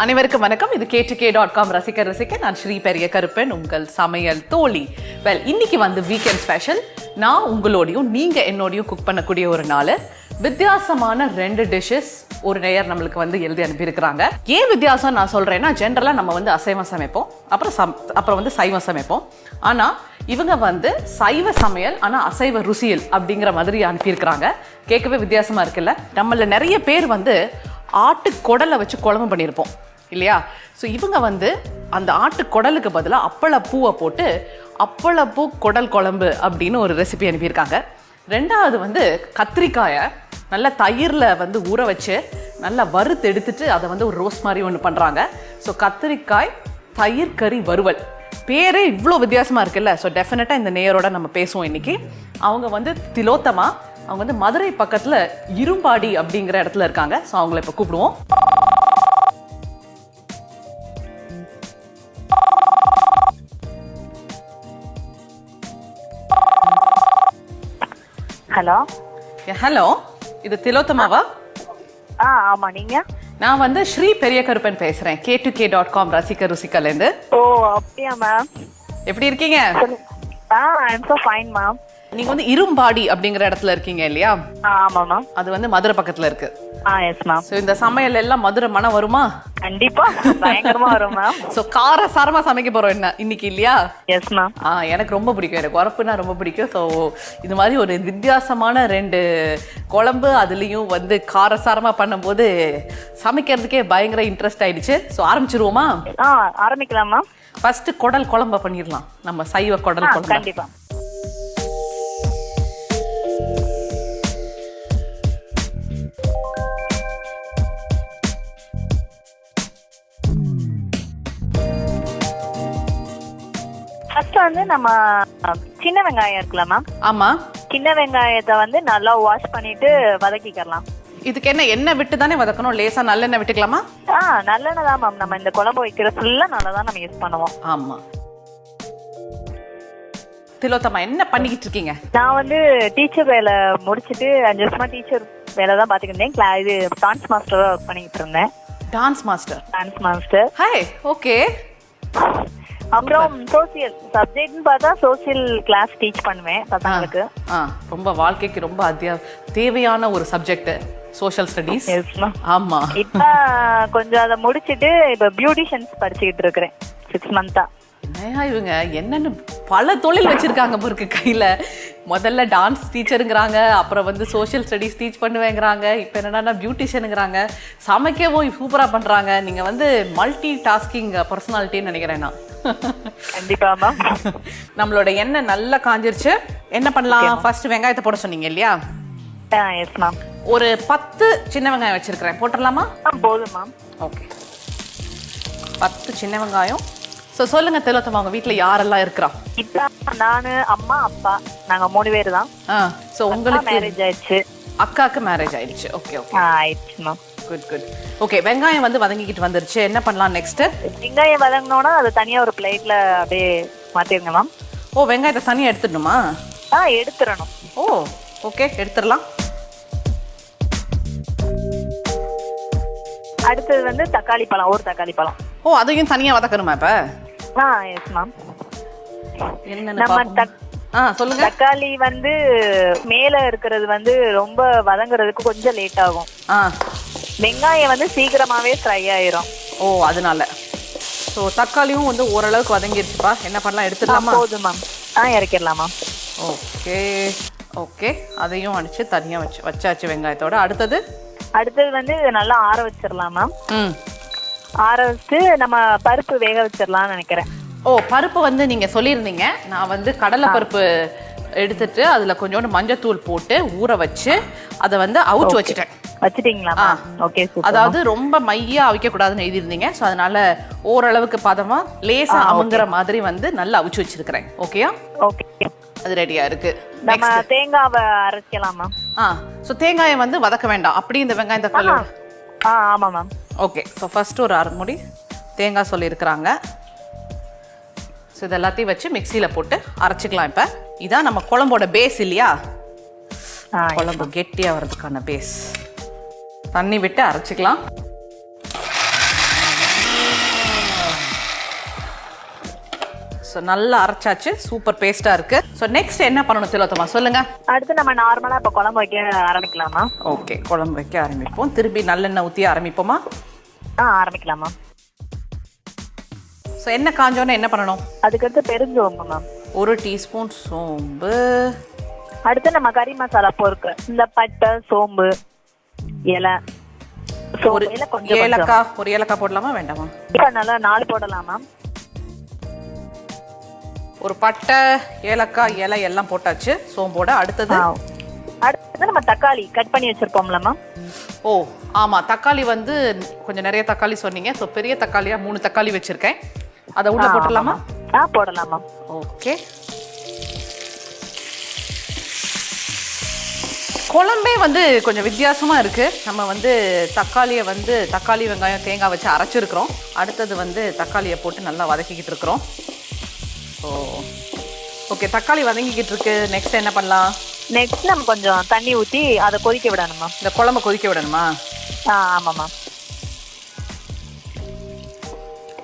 அனைவருக்கும் வணக்கம். இது k2k.com ரசிக்க நான் ஸ்ரீ பெரிய கருப்பன், உங்கள் சமையல் தோழி. இன்னைக்கு வந்து வீக்கெண்ட் ஸ்பெஷல். நான் உங்களோடையும் நீங்க என்னோடையும் குக் பண்ணக்கூடிய ஒரு நாள். வித்தியாசமான 2 டிஷ்ஷஸ் ஒரு நேயர் நம்மளுக்கு வந்து எழுதி அனுப்பியிருக்கிறாங்க. ஏன் வித்தியாசம் நான் சொல்றேன்னா, ஜென்ரலா நம்ம வந்து அசைவம் சமைப்போம், அப்புறம் வந்து சைவம் சமைப்போம். ஆனா இவங்க வந்து சைவ சமையல் ஆனா அசைவ ருசியல் அப்படிங்கிற மாதிரி அனுப்பியிருக்கிறாங்க. கேட்கவே வித்தியாசமா இருக்குல்ல. நம்மள நிறைய பேர் வந்து ஆட்டு குடலை வச்சு குழம்பு பண்ணியிருப்போம் இல்லையா? ஸோ இவங்க வந்து அந்த ஆட்டு குடலுக்கு பதிலாக அப்பளப்பூவை போட்டு அப்பளப்பூ குடல் குழம்பு அப்படின்னு ஒரு ரெசிபி அனுப்பியிருக்காங்க. 2வது வந்து கத்திரிக்காயை நல்லா தயிரில் வந்து ஊற வச்சு நல்லா வறுத்து எடுத்துட்டு அதை வந்து ஒரு ரோஸ்ட் மாதிரி ஒன்று பண்ணுறாங்க. ஸோ கத்திரிக்காய் தயிர் கறி வறுவல், பேரே இவ்வளோ வித்தியாசமாக இருக்குல்ல. ஸோ டெஃபினட்டாக இந்த நேயரோட நம்ம பேசுவோம் இன்னைக்கு. அவங்க வந்து திலோத்தமா, அவங்க வந்து மதுரை பக்கத்தில் இரும்பாடி அப்படிங்கிற இடத்துல இருக்காங்க. ஸோ அவங்கள இப்போ கூப்பிடுவோம். ஹலோ. ஹலோ, இது திலோத்தமாவா? ஆமா, நீங்க? நான் வந்து ஸ்ரீ பெரிய கருப்பன் பேசுறேன், k2k.com ரசிக்கலேருந்து. ஓ, அப்படியா மேம்? எப்படி இருக்கீங்க? ஐ அம் சோ ஃபைன் மேம். நீங்க வந்து இரும்பாடி அப்படிங்கிற இடத்துல இருக்கீங்க இல்லையா? ஆமா மேம். அது வந்து மதுரை பக்கத்துல இருக்கு. Yes ma'am. சோ இந்த சமையல் எல்லாம் மதுரை மனம் வருமா? கண்டிப்பா பயங்கரமா வரும் மேம். சோ காரசாரமா சமைக்க போறோம் என்ன இன்னைக்கு இல்லையா? Yes ma'am. எனக்கு ரொம்ப பிடிக்கும், எனக்கு உரப்புனா ரொம்ப பிடிக்கும். ஸோ இது மாதிரி ஒரு வித்தியாசமான 2 குழம்பு, அதுலேயும் வந்து காரசாரமாக பண்ணும்போது சமைக்கிறதுக்கே பயங்கர இன்ட்ரெஸ்ட் ஆயிடுச்சு. ஸோ ஆரம்பிச்சிருவோமா? ஆரம்பிக்கலாம் மேம். ஃபர்ஸ்ட் குடல் குழம்பு பண்ணிடலாம், நம்ம சைவ குடல் குழம்பு. கண்டிப்பா. ஃபர்ஸ்ட் வந்து நம்ம சின்ன வெங்காயம் இருக்குல்ல மேம்? ஆமா. சின்ன வெங்காயத்தை வந்து நல்லா வாஷ் பண்ணிட்டு வதக்கிக்கலாம். இதுக்கு என்ன எண்ணெய் விட்டு தானே வதக்கணும்? லேசா நல்லெண்ணெய் விட்டுக்கலாமா? நல்லெண்ணெய் தான் மேம். நம்ம இந்த குழம்பு வைக்கிற ஃபுல்லா நல்லதான் நம்ம யூஸ் பண்ணுவோம். ஆமா. திலோத்தமா, என்ன பண்ணிக்கிட்டு இருக்கீங்க? நான் வந்து டீச்சர் வேலை முடிச்சுட்டு 5 வருஷமா டீச்சர் வேலை தான் பாத்துக்கிட்டு இருந்தேன். இது டான்ஸ் மாஸ்டரா ஒர்க் பண்ணிட்டு இருந்தேன். Dance master? Dance master. Hi. Okay. அப்புறம் சோசியல் சப்ஜெக்ட்னு பார்த்தா சோசியல் கிளாஸ் டீச் பண்ணுவேன் பசங்களுக்கு. ரொம்ப வாழ்க்கைக்கு ரொம்ப தேவையான ஒரு சப்ஜெக்ட் சோஷியல் ஸ்டடீஸ். ஆமா. இப்ப கொஞ்சம் அதை முடிச்சிட்டு இப்ப பியூட்டிஷியன்ஸ் படிச்சுக்கிட்டு இருக்கிறேன் 6 மந்த்தா. இவங்க என்னன்னு பல தொழில் வச்சிருக்காங்க பொருக்கு கையில. முதல்ல டான்ஸ் டீச்சருங்கிறாங்க, அப்புறம் வந்து சோஷியல் ஸ்டடீஸ் டீச் பண்ணுவேங்கிறாங்க, இப்போ என்னன்னா பியூட்டிஷியனுங்கிறாங்க, சமைக்கவும் சூப்பரா பண்றாங்க. நீங்க வந்து மல்டி டாஸ்கிங் பர்சனாலிட்டின்னு நினைக்கிறேன் நான். கண்டிப்பா மேம். நம்மளோட எண்ணெய் நல்லா காஞ்சிருச்சு. என்ன பண்ணலாம்? ஃபர்ஸ்ட் வெங்காயத்தை போட சொன்னீங்க இல்லையா? Yes ma'am. ஒரு 10 சின்ன வெங்காயம் வச்சிருக்கிறேன், போட்டுடலாமா? போதும் மேம். ஓகே. 10 சின்ன வெங்காயம். ஸோ சொல்லுங்க திலோத்தமா, உங்க வீட்டில் யாரெல்லாம் இருக்கிறா? இப்போ நானு, அம்மா, அப்பா, நாங்க 3 பேர் தான். ஸோ உங்களுக்கு மேரேஜ் ஆயிடுச்சு. அக்காவுக்கு மேரேஜ் ஆயிடுச்சு. ஓகே ஓகே, ஆயிடுச்சு மேம். Good good. ஓகே, வெங்காயம் வந்து வதங்கிக்கிட்டு வந்துருச்சு. என்ன பண்ணலாம் நெக்ஸ்ட்? வெங்காயம் வதங்கினோன்னா அது தனியா ஒரு பிளேட்ல அப்படியே மாத்திருங்க மேம். ஓ, வெங்காயத்தை தனியாக எடுத்துடணுமா? எடுத்துடணும். ஓ ஓகே, எடுத்துடலாம். அடுத்தது வந்து தக்காளி பழம், ஒரு தக்காளி பழம். ஓ, அதையும் தனியாக வதக்கணுமா இப்போ? Yes ma'am. என்ன சொல்லுங்க. தக்காளி வந்து மேல இருக்கிறது வந்து ரொம்ப வதங்குறதுக்கு கொஞ்சம் லேட் ஆகும். வெங்காயம் வந்து சீக்கிரமாவே ஃப்ரை ஆயிரும். ஓ, அதனால. ஸோ தக்காளியும் வந்து ஓரளவுக்கு வதங்கிருச்சுப்பா. என்ன பண்ணலாம்? எடுத்துடலாமா? போதும் மேம். இறக்கிடலாமா? ஓகே ஓகே, அதையும் அடிச்சு தனியாக வச்சாச்சு வெங்காயத்தோட. அடுத்தது வந்து நல்லா ஆற வச்சிடலாம் மேம். ஆற வச்சு நம்ம பருப்பு வேக வச்சிடலாம்னு நினைக்கிறேன். ஓ, பருப்பு வந்து நீங்க சொல்லியிருந்தீங்க. நான் வந்து கடலை பருப்பு எடுத்துட்டு அதுல கொஞ்சோண்டு மஞ்சத்தூள் போட்டு ஊற வச்சு அதை வந்து அவிச்சு வச்சுட்டேன். வச்சிட்டீங்களா? ஓகே. அதாவது ரொம்ப மையா அவிக்க கூடாதுன்னு எழுதிருந்தீங்க. ஸோ அதனால ஓரளவுக்கு பதமா லேசா அமுங்குற மாதிரி வந்து நல்லா அவிச்சு வச்சிருக்கிறேன். ஓகேயா? ஓகே, அது ரெடியா இருக்கு. நம்ம தேங்காவை அரைக்கலாமா? ஸோ தேங்காயை வந்து வதக்க வேண்டாம், அப்படி இந்த வெங்காயம் தக்காளி. ஆமா மேம். ஓகே, ஸோ ஃபர்ஸ்ட் ஒரு 1/2 மூடி தேங்காய் சொல்லியிருக்கிறாங்க. ஸோ இது எல்லாத்தையும் வச்சு மிக்சியில் போட்டு அரைச்சிக்கலாம். இப்போ இதான் நம்ம குழம்போட பேஸ் இல்லையா? குழம்பு கெட்டியாக வர்றதுக்கான பேஸ். தண்ணி விட்டு அரைச்சிக்கலாம். ஸோ நல்லா அரைச்சாச்சு, சூப்பர் பேஸ்ட்டாக இருக்குது. ஸோ நெக்ஸ்ட் என்ன பண்ணணும் திலோத்தமா சொல்லுங்கள். அடுத்து நம்ம நார்மலாக இப்போ குழம்பு வைக்க ஆரம்பிக்கலாமா? ஓகே, குழம்பு வைக்க ஆரம்பிப்போம். திருப்பி நல்லெண்ணெய் ஊற்றி ஆரம்பிப்போமா? ஆரம்பிக்கலாமா. ஸோ எண்ணெய் காஞ்சோன்னே என்ன பண்ணணும்? அதுக்கடுத்து பெருஞ்சோம்பு மேம், 1 டீஸ்பூன் சோம்பு. அடுத்து நம்ம கறி மசாலா பொருக்கு, இந்த பட்டை, சோம்பு, இலை, ஒரு ஏலக்காய், ஒரு ஏலக்காய் போடலாமா வேண்டாமா? நல்லா 4 போடலாமா? ஒரு பட்டை, ஏலக்காய், இலை எல்லாம் போட்டாச்சு சோம்போட. அடுத்தது நம்ம தக்காளி கட் பண்ணி வச்சிருப்போம்ல மேம். ஓ ஆமாம், தக்காளி வந்து கொஞ்சம் நிறைய தக்காளி சொன்னீங்க. ஸோ பெரிய தக்காளியாக 3 தக்காளி வச்சுருக்கேன். அதை உள்ள போட்டுடலாமா? போடலாமா. ஓகே, குழம்பே வந்து கொஞ்சம் வித்தியாசமாக இருக்குது. நம்ம வந்து தக்காளியை வந்து தக்காளி, வெங்காயம், தேங்காய் வச்சு அரைச்சிருக்கிறோம். அடுத்தது வந்து தக்காளியை போட்டு நல்லா வதக்கிக்கிட்டு இருக்கிறோம். ஸோ ஓகே, தக்காளி வதங்கிக்கிட்டு இருக்கு. நெக்ஸ்ட் என்ன பண்ணலாம்? நெக்ஸ்ட் நம்ம கொஞ்சம் தண்ணி ஊற்றி அதை கொதிக்க விடணுமா? இந்த குழம்பு கொதிக்க விடணுமா? ஆமாம்மா.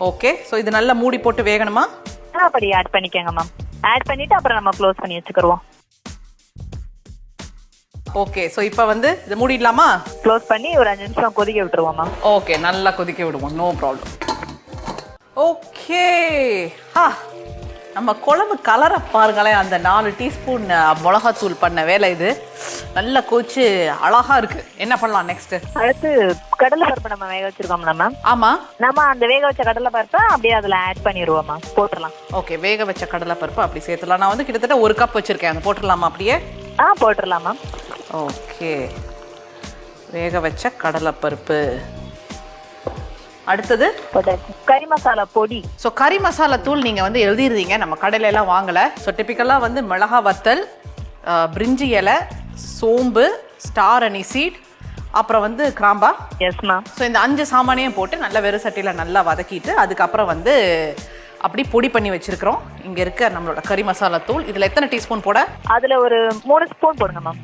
ஓகே, ஸோ இது நல்லா மூடி போட்டு வேகணுமா? அப்படி ஆட் பண்ணிக்கோங்க மேம். ஆட் பண்ணிவிட்டு அப்புறம் நம்ம க்ளோஸ் பண்ணி வச்சுக்கிடுவோம். ஓகே, ஸோ இப்போ வந்து இதை மூடிடலாமா? க்ளோஸ் பண்ணி ஒரு 5 நிமிஷம் கொதிக்க விட்டுருவோம் மேம். ஓகே, நல்லா கொதிக்க விடுவோம், நோ ப்ராப்ளம். ஓகே, நம்ம குழம்பு கலரை பாருங்களேன். அந்த 4 டீஸ்பூன் மிளகாத்தூள் பண்ண வேலை இது. நல்லா கொதிச்சு அழகா இருக்கு. என்ன பண்ணலாம் நெக்ஸ்ட்? அடுத்து கடலை பருப்பு நம்ம வேக வச்சிருக்கோம்ல மேம். ஆமா, நம்ம அந்த வேக வச்ச கடலை பருப்பை அப்படியே அதில் ஆட் பண்ணிடுவோம் மேம். போட்டுடலாம். ஓகே, வேக வச்ச கடலை பருப்பு அப்படி சேர்த்துலாம். நான் வந்து கிட்டத்தட்ட 1 கப் வச்சிருக்கேன். அதை போட்டுடலாமா அப்படியே? போட்டுடலாம் மேம். ஓகே, வேக வச்ச கடலை பருப்பு. அடுத்தது கறி மசாலா பொடி. ஸோ கறி மசாலா தூள் நீங்கள் வந்து எழுதிருந்தீங்க, நம்ம கடையில எல்லாம் வாங்கலை. ஸோ டிப்பிக்கலாக வந்து மிளகா வத்தல், பிரிஞ்சி இலை, சோம்பு, ஸ்டார் அனி சீட், அப்புறம் வந்து கிராம்பா. Yes ma'am. ஸோ இந்த 5 சாமானையும் போட்டு நல்லா வெறும் சட்டியில் நல்லா வதக்கிட்டு அதுக்கப்புறம் வந்து அப்படி பொடி பண்ணி வச்சிருக்கிறோம். இங்கே இருக்க நம்மளோட கறி மசாலா தூள். இதில் எத்தனை டீஸ்பூன் போட? அதில் ஒரு 3 ஸ்பூன் போடுங்க மேம்.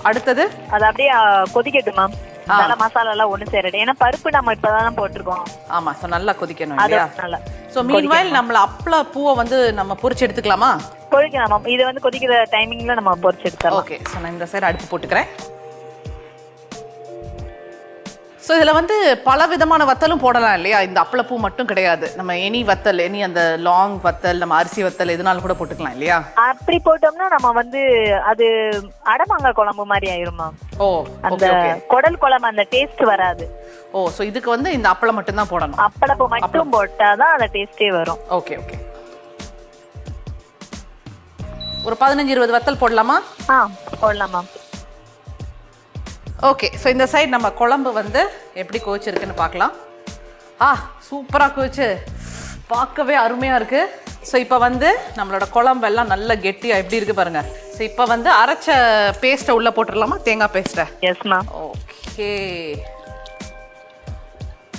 அடுத்தது அது அப்படியே கொதிக்கட்டும் மேம். நல்லா மசாலா எல்லாம் ஒண்ணு சேரட்டும். ஏன்னா பருப்பு நம்ம இப்பதான் போட்டிருக்கோம். ஆமா, சோ நல்லா கொதிக்கணும் இல்லையா? நல்லா. சோ மீன்வைல் நம்மள அப்பள பூவை வந்து நம்ம பொரிச்சு எடுத்துக்கலாமா? பொரிக்கலாம் மேம். இது வந்து கொதிக்கிற டைமிங்ல நம்ம பொரிச்சு எடுத்துக்கலாம். ஓகே, சோ நான் இந்த சைடு அடுப்பு போட்டுக்கிறேன். ஸோ இதில் வந்து பல விதமான வத்தலும் போடலாம் இல்லையா? இந்த அப்பளப்பூ மட்டும் கிடையாது. நம்ம எனி வத்தல், எனி அந்த லாங் வத்தல், நம்ம அரிசி வத்தல் எதுனாலும் கூட போட்டுக்கலாம் இல்லையா? அப்படி போட்டோம்னா நம்ம வந்து அது அடமாங்காய் குழம்பு மாதிரி ஆயிருமா? ஓ, அந்த குடல் குழம்பு அந்த டேஸ்ட் வராது. ஓ, ஸோ இதுக்கு வந்து இந்த அப்பளம் மட்டும் தான் போடணும். அப்பளப்பூ மட்டும் போட்டாதான் அந்த டேஸ்டே வரும். ஓகே ஓகே, ஒரு 15-20 வத்தல் போடலாமா? போடலாம் மேம். ஓகே, ஸோ இந்த சைடு நம்ம குழம்பு வந்து எப்படி கொதிச்சிருக்குன்னு பார்க்கலாம். சூப்பராக கொதிச்சு பார்க்கவே அருமையாக இருக்குது. ஸோ இப்போ வந்து நம்மளோட குழம்பெல்லாம் நல்ல கெட்டியாக எப்படி இருக்குது பாருங்கள். ஸோ இப்போ வந்து அரைச்ச பேஸ்ட்டை உள்ளே போட்டுடலாமா? தேங்காய் பேஸ்ட்டை. Yes ma'am. ஓகே,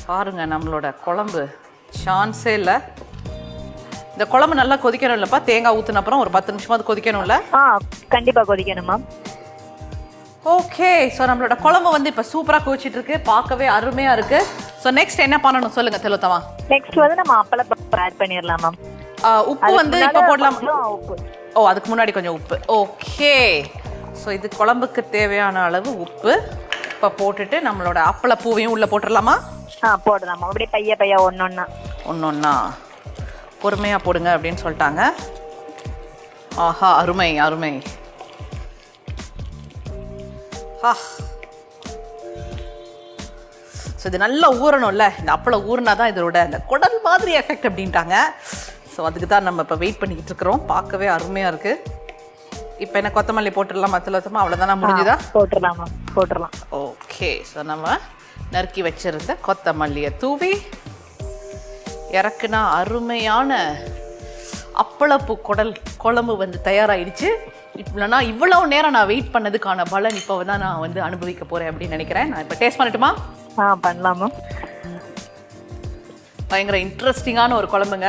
பாருங்கள் நம்மளோட குழம்பு சான்ஸே இல்லை. இந்த குழம்பு நல்லா கொதிக்கணும் இல்லைப்பா? தேங்காய் ஊற்றின அப்புறம் ஒரு 10 நிமிஷமாவது கொதிக்கணும்ல? கண்டிப்பாக கொதிக்கணும் மேம். ஓகே, ஸோ நம்மளோட குழம்பு வந்து இப்போ சூப்பராக கொதிச்சிட்டு இருக்கு, பார்க்கவே அருமையாக இருக்கு. ஸோ நெக்ஸ்ட் என்ன பண்ணணும் சொல்லுங்க திலோத்தமா? நெக்ஸ்ட் வந்து நம்ம அப்பளப்பருப்பு ஆட் பண்ணிடலாம் மேம். உப்பு வந்து இப்போ போடலாம். ஓ, அதுக்கு முன்னாடி கொஞ்சம் உப்பு. ஓகே, ஸோ இது குழம்புக்கு தேவையான அளவு உப்பு இப்போ போட்டுட்டு நம்மளோட அப்பளப்பூவையும் உள்ளே போட்டுடலாமா? போடலாமா? அப்படியே பையா ஒன்னொன்னா பொறுமையாக போடுங்க அப்படின்னு சொல்லிட்டாங்க. ஆஹா, அருமை அருமை. ஸோ இது நல்லா ஊறணும்ல. இந்த அப்பளம் ஊறினா தான் இதோட இந்த குடல் மாதிரி எஃபெக்ட் அப்படின்ட்டாங்க. ஸோ அதுக்கு தான் நம்ம இப்போ வெயிட் பண்ணிக்கிட்டு இருக்கிறோம். பார்க்கவே அருமையாக இருக்குது. இப்போ என்ன கொத்தமல்லி போட்டுடலாம் மத்தலத்தமா? அவ்வளோதானா, முடிஞ்சுதா? போட்டுடலாம். ஓகே, ஸோ நம்ம நறுக்கி வச்சிருந்த கொத்தமல்லியை தூவி இறக்குனா அருமையான அப்பளப்பூ குடல் குழம்பு வந்து தயாராகிடுச்சு. இல்லைனா இவ்வளவு நேரம் நான் வெயிட் பண்ணதுக்கான பலன் இப்போ தான் நான் வந்து அனுபவிக்க போகிறேன் அப்படின்னு நினைக்கிறேன். நான் இப்போ டேஸ்ட் பண்ணட்டுமா? பண்ணலாமா? பயங்கர இன்ட்ரெஸ்டிங்கான ஒரு குழம்புங்க.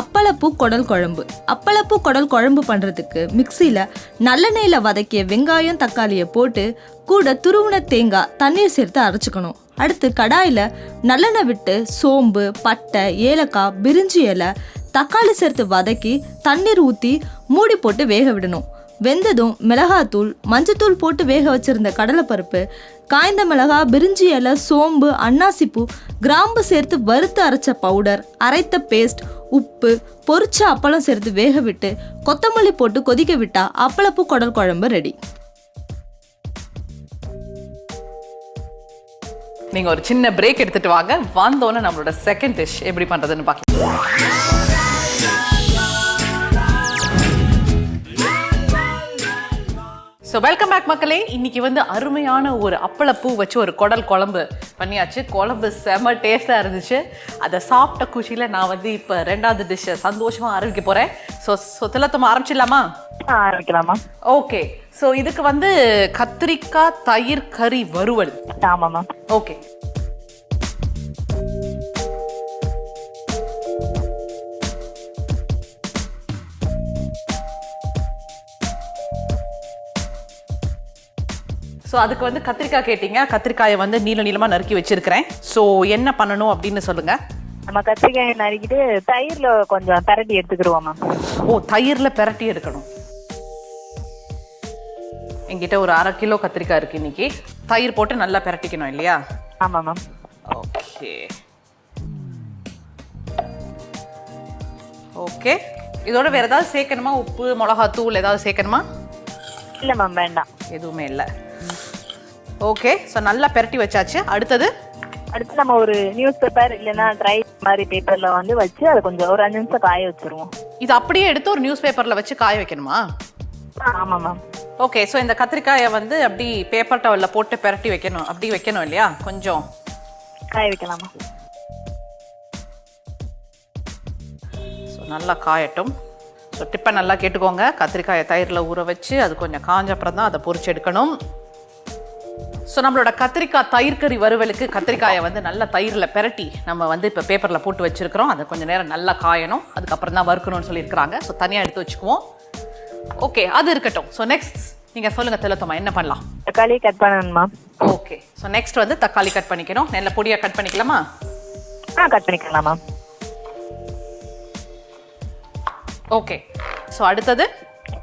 அப்பளப்பூ குடல் குழம்பு. அப்பளப்பூ குடல் குழம்பு பண்ணுறதுக்கு மிக்சியில் நல்லெண்ணெயில் வதக்கிய வெங்காயம் தக்காளியை போட்டு கூட துருவின தேங்காய் தண்ணீர் சேர்த்து அரைச்சிக்கணும். அடுத்து கடாயில் நல்லெண்ணெய் விட்டு சோம்பு, பட்டை, ஏலக்காய், பிரிஞ்சி இலை, தக்காளி சேர்த்து வதக்கி தண்ணீர் ஊற்றி மூடி போட்டு வேக விடணும். வெந்ததும் மிளகாத்தூள், மஞ்சத்தூள் போட்டு வேக வச்சிருந்த கடலைப்பருப்பு, காய்ந்த மிளகாய், பிரிஞ்சி இலை, சோம்பு, அன்னாசிப்பூ, கிராம்பு சேர்த்து வறுத்து அரைச்ச பவுடர், அரைத்த பேஸ்ட், உப்பு, பொரிச்ச அப்பளம் சேர்த்து வேக விட்டு கொத்தமல்லி போட்டு கொதிக்க விட்டா அப்பளப்பூ குடல் குழம்பு ரெடி. நீங்க ஒரு சின்ன பிரேக் எடுத்துட்டு வாங்க. வந்தோன்னே நம்மளோட செகண்ட் டிஷ் எப்படி பண்றதுன்னு பார்க்கலாம். ஸோ வெல்கம் பேக் மக்களே. இன்னைக்கு வந்து அருமையான ஒரு அப்பளப்பூ வச்சு ஒரு குடல் குழம்பு பண்ணியாச்சு. குழம்பு செம டேஸ்டாக இருந்துச்சு. அதை சாப்பிட்ட குஷியில் நான் வந்து இப்போ ரெண்டாவது டிஷ்ஷை சந்தோஷமாக ஆரம்பிக்க போகிறேன். ஸோ திலத்தமா ஆரம்பிச்சிடலாமா? ஆரம்பிக்கலாமா? ஓகே. ஸோ இதுக்கு வந்து கத்திரிக்காய் தயிர் கறி வறுவல். ஆமாம்மா. ஓகே. ஸோ அதுக்கு வந்து கத்திரிக்காய் கேட்டீங்க. கத்திரிக்காயை வந்து நீள நீளமாக நறுக்கி வச்சிருக்கிறேன். ஸோ என்ன பண்ணணும் அப்படின்னு சொல்லுங்க. நம்ம கத்திரிக்காயை நறுக்கிட்டு தயிர்ல கொஞ்சம் பரட்டி எடுத்துக்கிடுவோம்மா. ஓ, தயிர்ல பரட்டி எடுக்கணும். என்கிட்ட ஒரு 1/2 கிலோ கத்திரிக்காய் இருக்கு. இன்னைக்கு தயிர் போட்டு நல்லா பரட்டிக்கணும் இல்லையா? ஆமாம்மா. Okay okay. இதோட வேற ஏதாவது சேர்க்கணுமா? உப்பு, மிளகாத்தூள் ஏதாவது சேர்க்கணுமா? இல்லை மேம், வேண்டாம். எதுவுமே இல்லை. ஓகே. ஸோ நல்லா பெரட்டி வச்சாச்சு. அடுத்து நம்ம ஒரு நியூஸ் பேப்பர் இல்லைன்னா ட்ரை மாதிரி பேப்பர்ல வந்து வச்சு அதை கொஞ்சம் ஒரு 5 நிமிஷம் காய வச்சிருவோம். இது அப்படியே எடுத்து ஒரு நியூஸ் பேப்பர்ல வச்சு காய வைக்கணுமா? ஆமாம் மேம். ஓகே. ஸோ இந்த கத்திரிக்காயை வந்து அப்படி பேப்பர் டவலில் போட்டு பெரட்டி வைக்கணும். அப்படி வைக்கணும் இல்லையா? கொஞ்சம் காய வைக்கலாமா? ஸோ நல்லா காயட்டும். ஸோ டிப்பை நல்லா கேட்டுக்கோங்க. கத்திரிக்காயை தயிரில் ஊற வச்சு அது கொஞ்சம் காஞ்ச அப்புறம் தான் அதை பொரிச்சு எடுக்கணும். ஸோ நம்மளோட கத்திரிக்காய் தயிர் கறி வறுவலுக்கு கத்திரிக்காயை வந்து நல்லா தயிரில் பெரட்டி நம்ம வந்து இப்போ பேப்பரில் போட்டு வச்சுருக்கிறோம். அதை கொஞ்சம் நேரம் நல்லா காயணும். அதுக்கப்புறம் தான் வறுக்கணும்னு சொல்லியிருக்கிறாங்க. ஸோ தனியாக எடுத்து வச்சுக்குவோம். ஓகே, அது இருக்கட்டும். ஸோ நெக்ஸ்ட் நீங்கள் சொல்லுங்கள் திலத்தமா, என்ன பண்ணலாம்? தக்காளி கட் பண்ணணுமா? ஓகே. ஸோ நெக்ஸ்ட் வந்து தக்காளி கட் பண்ணிக்கணும். நல்ல பொடியாக கட் பண்ணிக்கலாமா? கட் பண்ணிக்கலாமா? ஓகே. ஸோ அடுத்தது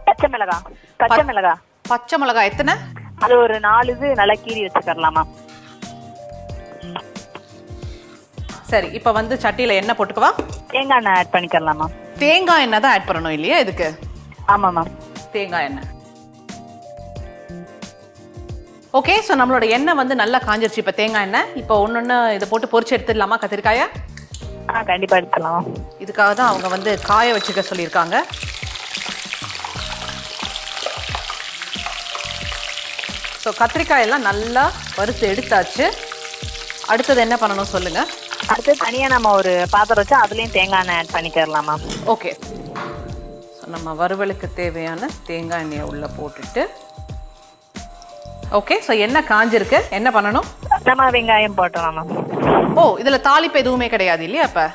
பச்சை மிளகாய். பச்சை மிளகாய் எத்தனை? அது ஒரு 4 இது நல்லா கீறி வச்சுக்கலாமா? சரி. இப்போ வந்து சட்டியில் எண்ணெய் போட்டுக்கவா? தேங்காய் எண்ணெய் ஆட் பண்ணிக்கலாமா? தேங்காய் எண்ணெய் தான் ஆட் பண்ணணும் இல்லையா இதுக்கு? ஆமாம் மேம். தேங்காய் எண்ணெய். ஓகே. ஸோ நம்மளோட எண்ணெய் வந்து நல்லா காஞ்சிருச்சு. இப்போ தேங்காய் எண்ணெய். இப்போ ஒன்று இதை போட்டு பொரிச்சு எடுத்துடலாமா கத்திரிக்காயை? கண்டிப்பாக எடுத்துடலாம். இதுக்காக தான் அவங்க வந்து காய வச்சுக்க சொல்லியிருக்காங்க. ஸோ கத்திரிக்காயெல்லாம் நல்லா வறுத்து எடுத்தாச்சு. அடுத்தது என்ன பண்ணணும் சொல்லுங்கள். அடுத்து தனியாக நம்ம ஒரு பாத்திரம் வச்சு அதுலேயும் தேங்காய் எண்ணெய் ஆட் பண்ணிக்கலாமா? ஓகே. ஸோ நம்ம வறுவலுக்கு தேவையான தேங்காய் எண்ணெயை உள்ளே போட்டுட்டு ஓகே. ஸோ எண்ணெய் காஞ்சிருக்கு. என்ன பண்ணணும்? நம்ம வெங்காயம் போட்டோம். ஓ, இதில் தாளிப்பு எதுவுமே கிடையாது இல்லையா இப்போ?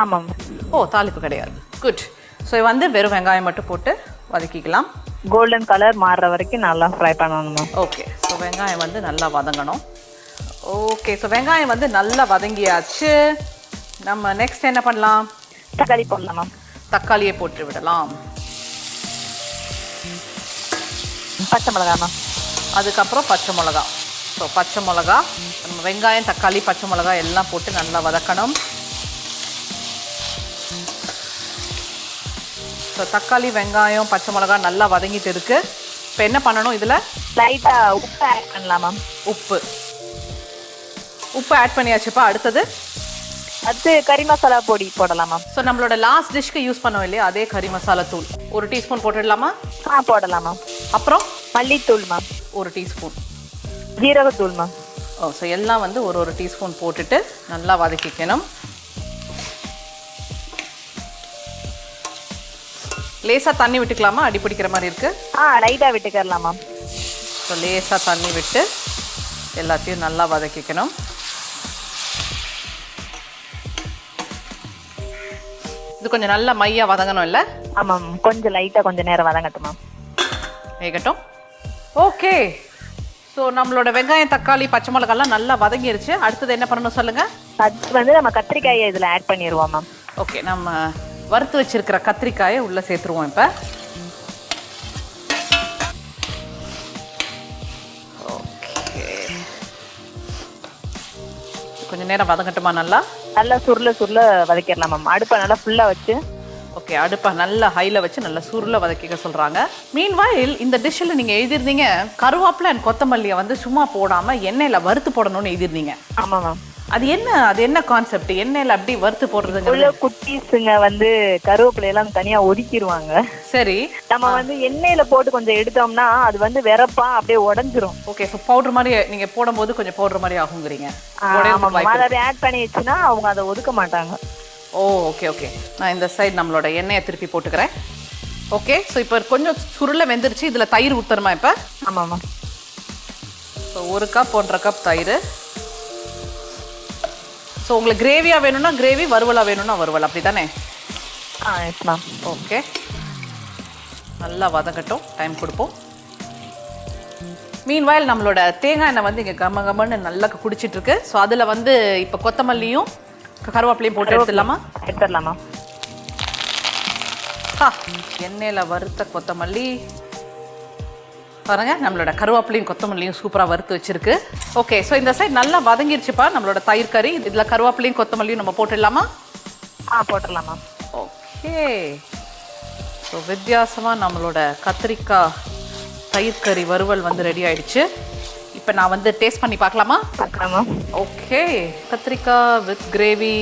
ஆமாம். ஓ, தாளிப்பு கிடையாது. குட். ஸோ வந்து வெறும் வெங்காயம் மட்டும் போட்டு வதக்கிக்கலாம். கோல்டன் கலர் மாறுற வரைக்கும் நல்லா ஃப்ரை பண்ணணுமா? ஓகே. ஸோ வெங்காயம் வந்து நல்லா வதங்கணும். ஓகே. ஸோ வெங்காயம் வந்து நல்லா வதங்கியாச்சு. நம்ம நெக்ஸ்ட் என்ன பண்ணலாம்? தக்காளி போடலாமா? தக்காளியை போட்டு விடலாம். பச்சை மிளகாமா? அதுக்கப்புறம் பச்சை மிளகா. ஸோ பச்சை மிளகா, நம்ம வெங்காயம், தக்காளி, பச்சை மிளகா எல்லாம் போட்டு நல்லா வதக்கணும். ஸோ தக்காளி, வெங்காயம், பச்சை மிளகா நல்லா வதங்கிட்டு இருக்கு. இப்போ என்ன பண்ணணும் இதில்? லைட்டாக உப்பு ஆட் பண்ணலாமா? உப்பு ஆட் பண்ணியாச்சுப்பா. அடுத்தது கறி மசாலா பொடி போடலாமா? ஸோ நம்மளோட லாஸ்ட் டிஷ்க்கு யூஸ் பண்ணோம் இல்லையா, அதே கறி மசாலா தூள் 1 டீஸ்பூன் போட்டுடலாமா? போடலாமா. அப்புறம் மல்லித்தூள் மேம் 1 டீஸ்பூன், ஜீரகத்தூள் மேம். ஸோ எல்லாம் வந்து ஒரு டீஸ்பூன் போட்டுட்டு நல்லா வதக்கிக்கணும். லேசாக தண்ணி விட்டுக்கலாமா? அடி பிடிக்கிற மாதிரி இருக்கு. லைட்டாக விட்டுக்கலாமா? ஸோ லேசாக தண்ணி விட்டு எல்லாத்தையும் நல்லா வதக்கிக்கணும். இது கொஞ்சம் நல்லா மையா வதங்கணும் இல்ல? ஆமாம், கொஞ்சம் லைட்டா கொஞ்சம் நேரம் வதங்கட்டுமா. வேகட்டும். ஓகே, ஸோ நம்மளோட வெங்காயம் தக்காளி பச்சை மிளகாலாம் நல்லா வதங்கிருச்சு. அடுத்தது என்ன பண்ணணும் சொல்லுங்க? அது வந்து நம்ம கத்திரிக்காயை இதுல ஆட் பண்ணிடுவோம் மேம். ஓகே, நம்ம வறுத்து வச்சிருக்கிற கத்திரிக்காயை உள்ள சேர்த்துருவோம் இப்ப. ஓகே, கொஞ்சம் நேரம் வதங்கட்டுமா? நல்லா சுருள வதக்கிடலாம் மேம். அடுப்பை நல்லா ஃபுல்லா வச்சு. ஓகே, அடுப்பை நல்லா ஹைல வச்சு நல்லா சுருள வதக்கிக்க சொல்றாங்க. மீன்வாயில் இந்த டிஷ்ஷில் நீங்க எழுதிருந்தீங்க கருவேப்பிலை அண்ட் கொத்தமல்லியை வந்து சும்மா போடாம எண்ணெயில வறுத்து போடணும்னு எழுதிருந்தீங்க. ஆமா மேம். அது என்ன கான்செப்ட்? எண்ணெயில அப்படி வறுத்து போடுறதுங்க? உள்ள குட்டீஸுங்க வந்து கருவேப்பிலை எல்லாம் தனியா ஒதுக்கிடுவாங்க. சரி, நம்ம வந்து எண்ணெயில போட்டு கொஞ்சம் எடுத்தோம்னா அது வந்து வெறப்பா அப்படியே உடைஞ்சிரும். ஓகே, ஸோ பவுடர் மாதிரி நீங்க போடும்போது கொஞ்சம் பவுடர் மாதிரி ஆகுங்கிறீங்க. அதை ஆட் பண்ணி வச்சுன்னா அவங்க அதை ஒதுக்க மாட்டாங்க. ஓ, ஓகே ஓகே. நான் இந்த சைடு நம்மளோட எண்ணெயை திருப்பி போட்டுக்கிறேன். ஓகே, ஸோ இப்போ கொஞ்சம் சுருளை வெந்துருச்சு. இதில் தயிர் ஊற்றணுமா இப்போ? ஆமாம்மா. ஸோ 1 கப் 1.5 கப் தயிர். ஸோ உங்களுக்கு கிரேவியாக வேணும்னா கிரேவி, வறுவலாக வேணும்னா வறுவல், அப்படி தானே? Yes ma'am. ஓகே, நல்லா வதங்கட்டும், டைம் கொடுப்போம். மீன்வாயில் நம்மளோட தேங்காய் எண்ணெய் வந்து இங்கே கம்மன்னு நல்லா குடிச்சிட்டு இருக்கு. ஸோ அதில் வந்து இப்போ கொத்தமல்லியும் கருவேப்பிலையும் போட்டு எடுத்துடலாமா? எண்ணெயில் வறுத்த கொத்தமல்லி பாருங்க, நம்மளோட கருவேப்பிலையும் கொத்தமல்லியும் சூப்பராக வறுத்து வச்சிருக்கு. ஓகே, ஸோ இந்த சைடு நல்லா வதங்கிருச்சுப்பா நம்மளோட தயிர் கறி. இதில் கருவேப்பிலையும் கொத்தமல்லியும் நம்ம போட்டுடலாமா? போட்டுடலாமா. ஓகே, ஸோ வித்தியாசமாக நம்மளோட கத்திரிக்காய் தயிர் கறி வறுவல் வந்து ரெடி ஆயிடுச்சு. இப்போ நான் வந்து டேஸ்ட் பண்ணி பார்க்கலாமா? பார்க்கலாமா. ஓகே, கத்திரிக்காய் வித் கிரேவி,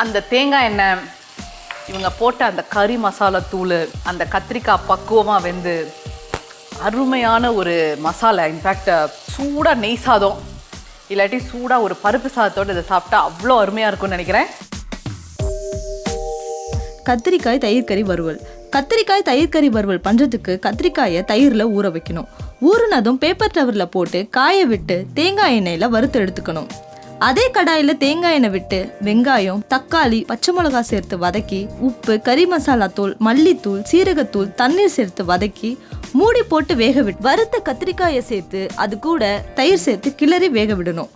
அந்த தேங்காய் எண்ணெய், இவங்க போட்ட அந்த கறி மசாலா தூள், அந்த கத்திரிக்காய் பக்குவமாக வெந்து அருமையான ஒரு மசாலா. இன்ஃபேக்ட் சூடாக நெய் சாதம் இல்லாட்டி சூடாக ஒரு பருப்பு சாதத்தோடு இதை சாப்பிட்டா அவ்வளோ அருமையாக இருக்கும்னு நினைக்கிறேன். கத்திரிக்காய் தயிர் கறி வறுவல். கத்திரிக்காய் தயிர் கறி வறுவல் பண்ணுறதுக்கு கத்திரிக்காயை தயிரில் ஊற வைக்கணும். ஊறுனதும் பேப்பர் டவரில் போட்டு காய விட்டு தேங்காய் எண்ணெயில் வறுத்து எடுத்துக்கணும். அதே கடாயில் தேங்காய் எண்ணெய் விட்டு வெங்காயம், தக்காளி, பச்சை மிளகாய் சேர்த்து வதக்கி உப்பு, கறி மசாலா தூள், மல்லித்தூள், சீரகத்தூள், தண்ணீர் சேர்த்து வதக்கி மூடி போட்டு வேக விட்டு வறுத்த கத்திரிக்காயை சேர்த்து அது கூட தயிர் சேர்த்து கிளறி வேக விடணும்.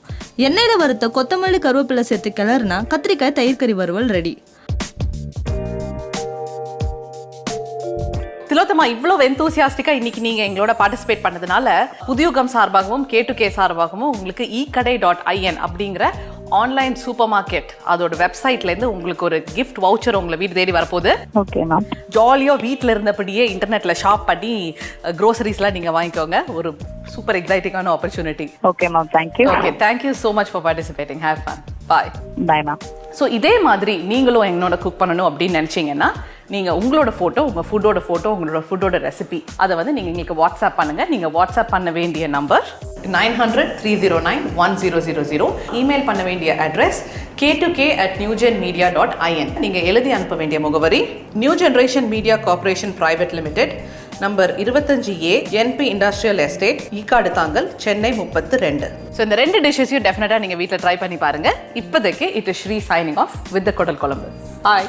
எண்ணெயில் வறுத்த கொத்தமல்லி கருவேப்பிலை சேர்த்து கிளறுனா கத்திரிக்காய் தயிர் கறி வறுவல் ரெடி. திலோத்தமா, இவ்வளோ எந்தூசியாஸ்டிக்காக இன்னைக்கு நீங்கள் எங்களோட பார்ட்டிசிபேட் பண்ணதுனால புதியுகம் சார்பாகவும் K2K சார்பாகவும் உங்களுக்கு eekadai.in அப்படிங்கிற ஆன்லைன் சூப்பர் மார்க்கெட் அதோட வெப்சைட்லேருந்து உங்களுக்கு ஒரு கிஃப்ட் வவுச்சர் உங்களை வீடு தேடி வரப்போகுது. Okay ma'am. ஜாலியாக வீட்டில் இருந்தபடியே இன்டர்நெட்டில் ஷாப் பண்ணி க்ரோசரிஸ்லாம் நீங்கள் வாங்கிக்கோங்க. ஒரு சூப்பர் எக்ஸைட்டிங்கான opportunity. Okay ma'am, thank you. Okay, thank you so much for participating. Have fun. Bye. Bye ma'am. So இதே மாதிரி நீங்களும் என்னோட குக் பண்ணணும் அப்படின்னு நினச்சிங்கன்னா நீங்கள் உங்களோட ஃபோட்டோ, உங்கள் ஃபுட்டோட ஃபோட்டோ, உங்களோட ஃபுட்டோட ரெசிபி அதை வந்து நீங்கள் எங்களுக்கு வாட்ஸ்அப் பண்ணுங்கள். நீங்கள் வாட்ஸ்அப் பண்ண வேண்டிய நம்பர் 900-309-1000. இமெயில் பண்ண வேண்டிய அட்ரஸ் k2k@newgenmedia.in. நீங்கள் எழுதி அனுப்ப வேண்டிய முகவரி new generation media corporation private limited, number 25A, NP industrial estate, Ekkattuthangal, Chennai 32. So இந்த 2 டிஷ்ஷஸையும் டெஃபினட்டாக நீங்கள் வீட்டில் ட்ரை பண்ணி பாருங்கள். இப்போதைக்கு it is Sri signing off with the குடல் குழம்பு. பாய்.